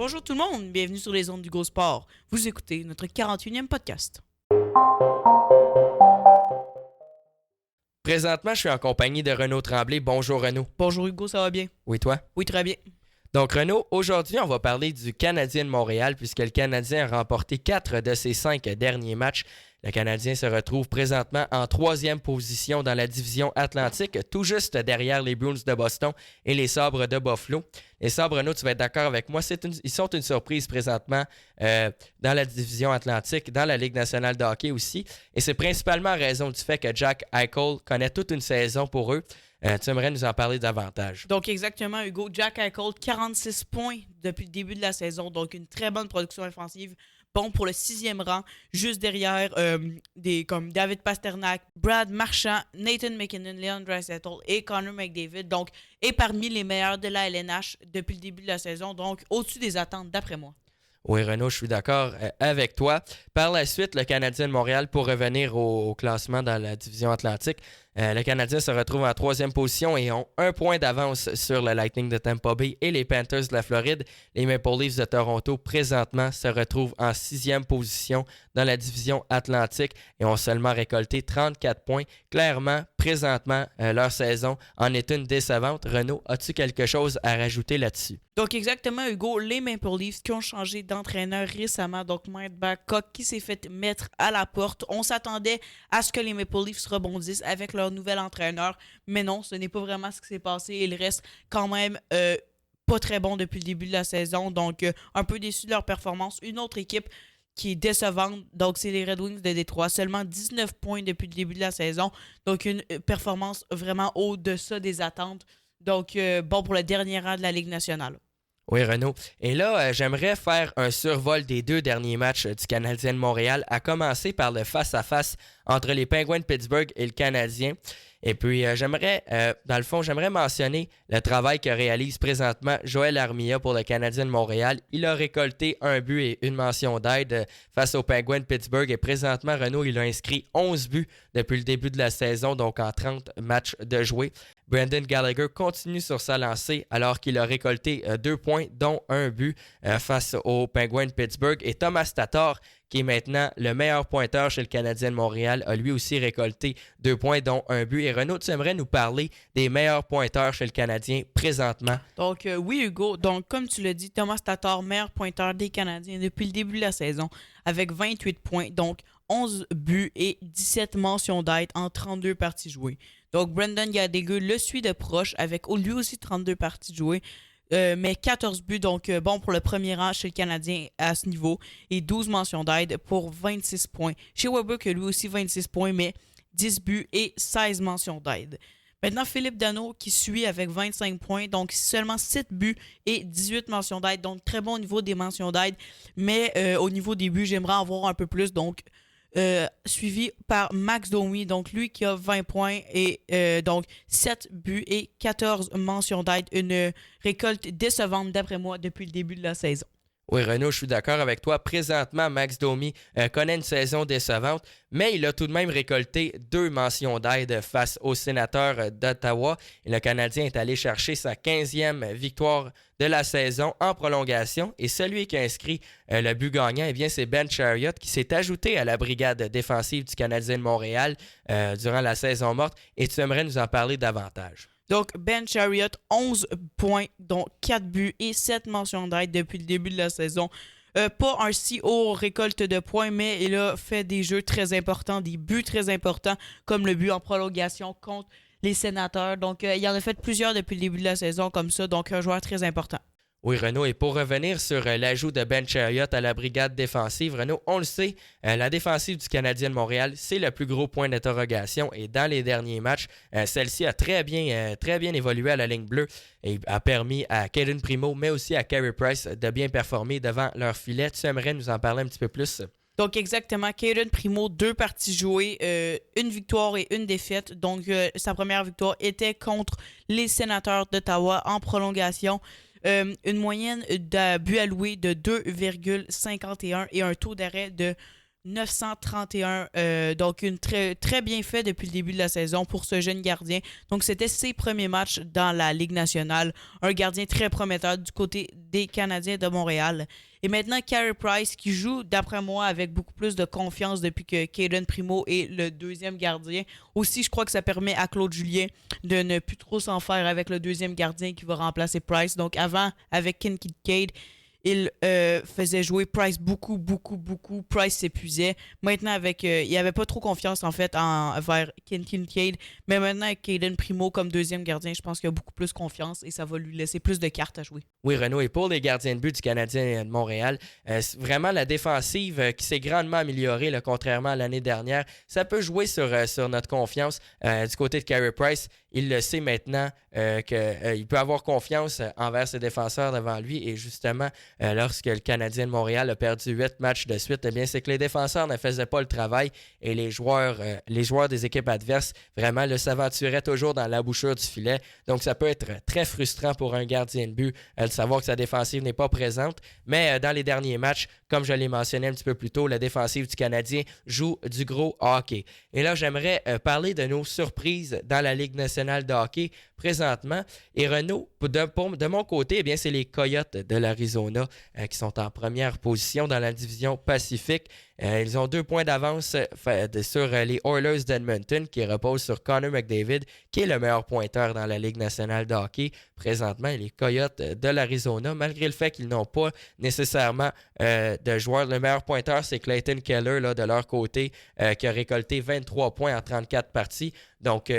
Bonjour tout le monde, bienvenue sur les ondes du Go Sport. Vous écoutez notre 41e podcast. Présentement, je suis en compagnie de Renaud Tremblay. Bonjour Renaud. Bonjour Hugo, ça va bien? Oui, toi? Oui, très bien. Donc Renaud, aujourd'hui, on va parler du Canadien de Montréal puisque le Canadien a remporté 4 de ses 5 derniers matchs. Le Canadien se retrouve présentement en 3e position dans la division Atlantique, tout juste derrière les Bruins de Boston et les Sabres de Buffalo. Les Sabres, Renaud, tu vas être d'accord avec moi, ils sont une surprise présentement dans la division Atlantique, dans la Ligue nationale de hockey aussi. Et c'est principalement en raison du fait que Jack Eichel connaît toute une saison pour eux. Tu aimerais nous en parler davantage. Donc exactement, Hugo, Jack Eichel, 46 points depuis le début de la saison, donc une très bonne production offensive. Bon pour le 6e rang, juste derrière des comme David Pastrnak, Brad Marchand, Nathan MacKinnon, Leon Draisaitl et Connor McDavid. Donc, est parmi les meilleurs de la LNH depuis le début de la saison. Donc, au-dessus des attentes, d'après moi. Oui, Renaud, je suis d'accord avec toi. Par la suite, le Canadien de Montréal, pour revenir au classement dans la division Atlantique, le Canadien se retrouve en 3e position et ont 1 point d'avance sur le Lightning de Tampa Bay et les Panthers de la Floride. Les Maple Leafs de Toronto, présentement, se retrouvent en 6e position dans la division Atlantique et ont seulement récolté 34 points. Clairement, présentement, leur saison en est une décevante. Renaud, as-tu quelque chose à rajouter là-dessus? Donc exactement, Hugo, les Maple Leafs qui ont changé d'entraîneur récemment, donc Mike Babcock qui s'est fait mettre à la porte. On s'attendait à ce que les Maple Leafs rebondissent avec leur nouvel entraîneur, mais non, ce n'est pas vraiment ce qui s'est passé. Il reste quand même pas très bon depuis le début de la saison, donc un peu déçu de leur performance. Une autre équipe qui est décevante, donc c'est les Red Wings de Détroit, seulement 19 points depuis le début de la saison, donc une performance vraiment au-dessus des attentes. Donc bon pour le dernier rang de la Ligue nationale. Oui, Renaud. Et là, j'aimerais faire un survol des 2 derniers matchs du Canadien de Montréal, à commencer par le face-à-face entre les Penguins de Pittsburgh et le Canadien. Et puis, j'aimerais mentionner le travail que réalise présentement Joël Armia pour le Canadien de Montréal. Il a récolté 1 but et une mention d'aide face aux Penguins de Pittsburgh. Et présentement, Renaud, il a inscrit 11 buts depuis le début de la saison, donc en 30 matchs de jouer. Brendan Gallagher continue sur sa lancée alors qu'il a récolté 2 points, dont 1 but face aux Penguins de Pittsburgh. Et Thomas Tatar, qui est maintenant le meilleur pointeur chez le Canadien de Montréal, a lui aussi récolté 2 points, dont 1 but. Et Renaud, tu aimerais nous parler des meilleurs pointeurs chez le Canadien présentement? Donc oui, Hugo. Donc comme tu l'as dit, Thomas Tatar, meilleur pointeur des Canadiens depuis le début de la saison, avec 28 points, donc 11 buts et 17 mentions d'aide en 32 parties jouées. Donc Brendan Gallagher le suit de proche avec lui aussi 32 parties jouées. Mais 14 buts, donc bon pour le premier rang chez le Canadien à ce niveau, et 12 mentions d'aide pour 26 points. Chez Weber, que lui aussi 26 points, mais 10 buts et 16 mentions d'aide. Maintenant, Philippe Danault qui suit avec 25 points, donc seulement 7 buts et 18 mentions d'aide. Donc très bon au niveau des mentions d'aide, mais au niveau des buts, j'aimerais en voir un peu plus. Donc suivi par Max Domi, donc lui qui a 20 points et donc 7 buts et 14 mentions d'aide. Une récolte décevante d'après moi depuis le début de la saison. Oui, Renaud, je suis d'accord avec toi. Présentement, Max Domi connaît une saison décevante, mais il a tout de même récolté 2 mentions d'aide face aux Sénateurs d'Ottawa. Et le Canadien est allé chercher sa 15e victoire de la saison en prolongation. Et celui qui a inscrit le but gagnant, eh bien, c'est Ben Chariot qui s'est ajouté à la brigade défensive du Canadien de Montréal durant la saison morte. Et tu aimerais nous en parler davantage? Donc, Ben Chariot, 11 points, dont 4 buts et 7 mentions d'aide depuis le début de la saison. Pas un si haut récolte de points, mais il a fait des jeux très importants, des buts très importants, comme le but en prolongation contre les Sénateurs. Donc, il en a fait plusieurs depuis le début de la saison comme ça, donc un joueur très important. Oui, Renaud, et pour revenir sur l'ajout de Ben Chariot à la brigade défensive, Renaud, on le sait, la défensive du Canadien de Montréal, c'est le plus gros point d'interrogation et dans les derniers matchs, celle-ci a très bien évolué à la ligne bleue et a permis à Caden Primo, mais aussi à Carey Price de bien performer devant leur filet. Tu aimerais nous en parler un petit peu plus? Donc exactement, Caden Primo, 2 parties jouées, une victoire et une défaite. Donc sa première victoire était contre les Sénateurs d'Ottawa en prolongation. Une moyenne de buts alloués de 2,51 et un taux d'arrêt de 931. Donc, une très, très bien fait depuis le début de la saison pour ce jeune gardien. Donc, c'était ses premiers matchs dans la Ligue nationale. Un gardien très prometteur du côté des Canadiens de Montréal. Et maintenant, Carey Price qui joue, d'après moi, avec beaucoup plus de confiance depuis que Cayden Primo est le deuxième gardien. Aussi, je crois que ça permet à Claude Julien de ne plus trop s'en faire avec le deuxième gardien qui va remplacer Price. Donc, avant, avec Kincaid, il faisait jouer Price beaucoup. Price s'épuisait. Maintenant, il n'avait pas trop confiance en fait vers Kincaid. Mais maintenant, avec Cayden Primo comme deuxième gardien, je pense qu'il a beaucoup plus confiance et ça va lui laisser plus de cartes à jouer. Oui, Renaud, et pour les gardiens de but du Canadien de Montréal, vraiment la défensive qui s'est grandement améliorée, là, contrairement à l'année dernière, ça peut jouer sur notre confiance. Du côté de Carey Price, il le sait maintenant qu'il peut avoir confiance envers ses défenseurs devant lui. Et justement, lorsque le Canadien de Montréal a perdu 8 matchs de suite, eh bien, c'est que les défenseurs ne faisaient pas le travail et les joueurs des équipes adverses vraiment s'aventuraient toujours dans l'embouchure du filet. Donc, ça peut être très frustrant pour un gardien de but de savoir que sa défensive n'est pas présente. Mais dans les derniers matchs, comme je l'ai mentionné un petit peu plus tôt, la défensive du Canadien joue du gros hockey. Et là, j'aimerais parler de nos surprises dans la Ligue nationale de hockey présentement. Et Renaud, de mon côté, eh bien, c'est les Coyotes de l'Arizona qui sont en première position dans la division Pacifique. Ils ont 2 points d'avance sur les Oilers d'Edmonton qui reposent sur Connor McDavid, qui est le meilleur pointeur dans la Ligue nationale de hockey présentement. Et les Coyotes de l'Arizona, malgré le fait qu'ils n'ont pas nécessairement de joueurs, le meilleur pointeur, c'est Clayton Keller là, de leur côté, qui a récolté 23 points en 34 parties. Donc,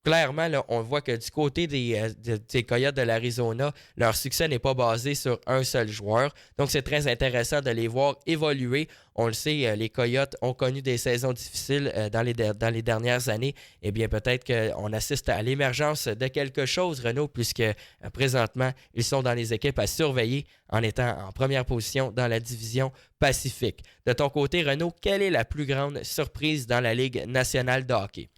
clairement, là, on voit que du côté des Coyotes de l'Arizona, leur succès n'est pas basé sur un seul joueur. Donc, c'est très intéressant de les voir évoluer. On le sait, les Coyotes ont connu des saisons difficiles dans les dernières années. Eh bien, peut-être qu'on assiste à l'émergence de quelque chose, Renaud, puisque présentement, ils sont dans les équipes à surveiller en étant en première position dans la division Pacifique. De ton côté, Renaud, quelle est la plus grande surprise dans la Ligue nationale de hockey?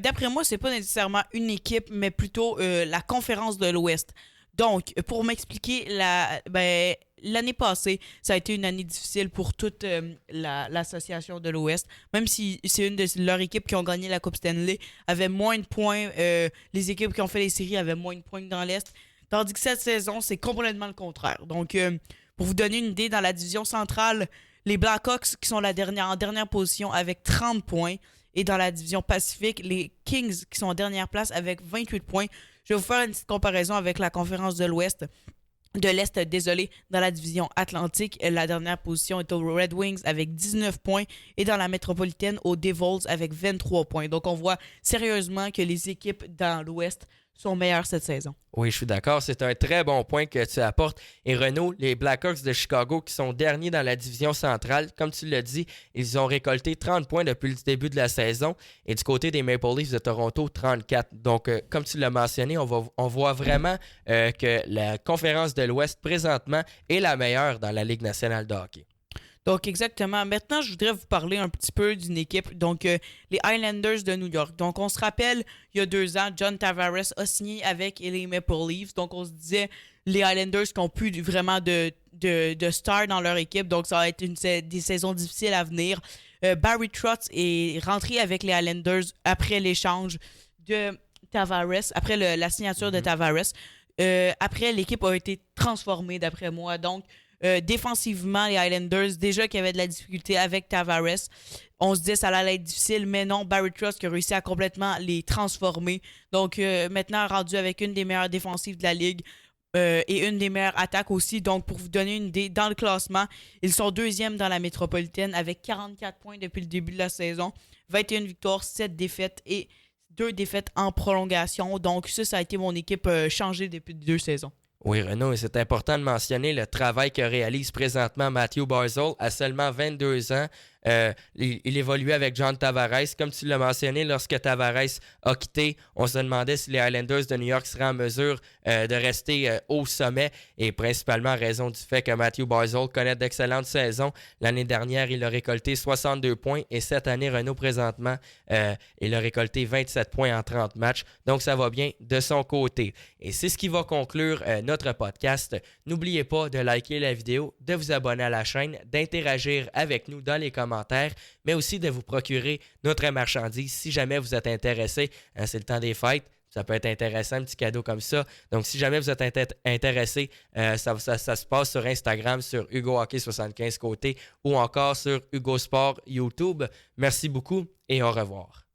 D'après moi, c'est pas nécessairement une équipe, mais plutôt la conférence de l'Ouest. Donc, pour m'expliquer, l'année passée, ça a été une année difficile pour toute l'association de l'Ouest. Même si c'est une de leurs équipes qui ont gagné la Coupe Stanley, avait moins de points. Les équipes qui ont fait les séries avaient moins de points que dans l'Est. Tandis que cette saison, c'est complètement le contraire. Donc, pour vous donner une idée, dans la division centrale, les Blackhawks qui sont en dernière position avec 30 points. Et dans la division Pacifique, les Kings qui sont en dernière place avec 28 points. Je vais vous faire une petite comparaison avec la conférence de l'Ouest. De l'Est, désolé, dans la division Atlantique, la dernière position est aux Red Wings avec 19 points et dans la métropolitaine aux Devils avec 23 points. Donc on voit sérieusement que les équipes dans l'Ouest sont meilleures cette saison. Oui, je suis d'accord. C'est un très bon point que tu apportes. Et Renaud, les Blackhawks de Chicago qui sont derniers dans la division centrale, comme tu l'as dit, ils ont récolté 30 points depuis le début de la saison. Et du côté des Maple Leafs de Toronto, 34. Donc, comme tu l'as mentionné, on voit vraiment que la conférence de l'Ouest, présentement, est la meilleure dans la Ligue nationale de hockey. Donc, exactement. Maintenant, je voudrais vous parler un petit peu d'une équipe, donc les Islanders de New York. Donc, on se rappelle, il y a 2 ans, John Tavares a signé avec les Maple Leafs. Donc, on se disait, les Islanders qui n'ont plus vraiment de stars dans leur équipe. Donc, ça va être des saisons difficiles à venir. Barry Trotz est rentré avec les Islanders après l'échange de Tavares, après la signature de Tavares. Après, l'équipe a été transformée, d'après moi. Donc, défensivement, les Islanders, déjà qu'il y avait de la difficulté avec Tavares, on se disait que ça allait être difficile, mais non, Barry Trotz qui a réussi à complètement les transformer. Donc, maintenant, rendu avec une des meilleures défensives de la Ligue et une des meilleures attaques aussi. Donc, pour vous donner une idée, dans le classement, ils sont 2e dans la métropolitaine avec 44 points depuis le début de la saison, 21 victoires, 7 défaites et 2 défaites en prolongation. Donc, ça a été mon équipe changée depuis 2 saisons. Oui, Renaud, et c'est important de mentionner le travail que réalise présentement Matthew Barzal à seulement 22 ans. Il évoluait avec John Tavares. Comme tu l'as mentionné, lorsque Tavares a quitté, on se demandait si les Islanders de New York seraient en mesure de rester au sommet, et principalement en raison du fait que Matthew Barzal connaît d'excellentes saisons. L'année dernière, il a récolté 62 points et cette année, Renaud, présentement, il a récolté 27 points en 30 matchs. Donc, ça va bien de son côté. Et c'est ce qui va conclure notre podcast. N'oubliez pas de liker la vidéo, de vous abonner à la chaîne, d'interagir avec nous dans les commentaires commentaires, mais aussi de vous procurer notre marchandise si jamais vous êtes intéressé. C'est le temps des fêtes. Ça peut être intéressant, un petit cadeau comme ça. Donc, si jamais vous êtes intéressé, ça se passe sur Instagram, sur Hugo Hockey 75 côté ou encore sur Hugo Sport YouTube. Merci beaucoup et au revoir.